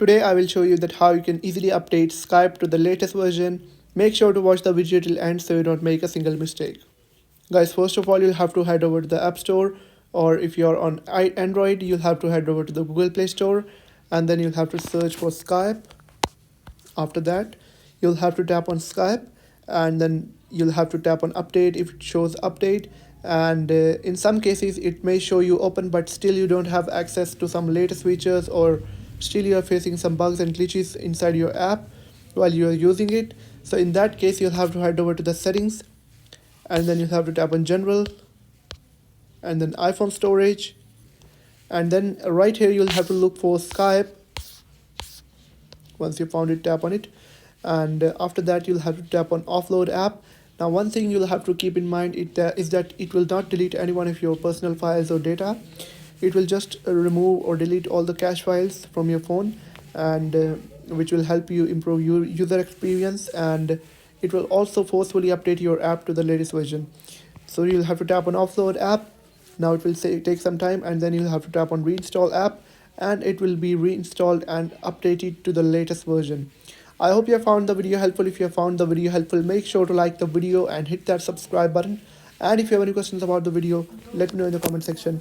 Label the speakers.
Speaker 1: Today I will show you that how you can easily update Skype to the latest version. Make sure to watch the video till end so you don't make a single mistake. Guys, first of all, you'll have to head over to the App Store, or if you're on Android, you'll have to head over to the Google Play Store, and then you'll have to search for Skype. After that, you'll have to tap on Skype, and then you'll have to tap on update if it shows update. And in some cases it may show you open, but still you don't have access to some latest features, or still you are facing some bugs and glitches inside your app while you are using it. So in that case, you'll have to head over to the settings, and then you'll have to tap on general, and then iPhone storage, and then right here you'll have to look for Skype. Once you found it, tap on it, and after that you'll have to tap on offload app. Now one thing you'll have to keep in mind is that it will not delete any one of your personal files or data. It will just remove or delete all the cache files from your phone, and which will help you improve your user experience, and it will also forcefully update your app to the latest version. So you'll have to tap on offload app. Now it will take some time, and then you'll have to tap on reinstall app, and it will be reinstalled and updated to the latest version. I hope you have found the video helpful. If you have found the video helpful, make sure to like the video and hit that subscribe button. And if you have any questions about the video, let me know in the comment section.